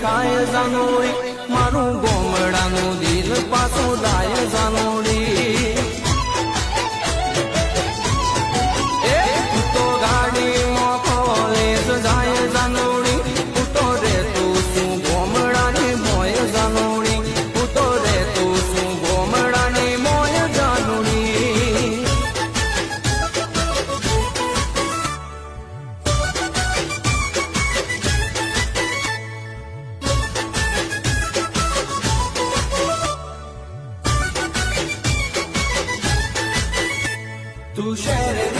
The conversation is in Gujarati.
ખાય જાનોડી મારું ગોમડાનું દિલ પાછું દાય જાનોડી એ તો ગાડીમાં કોલેજ જાય જાનોડી તો રે તું શું ગોમડાની મોય જાનોડી તો રે તું શું ગોમડાની મોય જાનોડી તું શહેર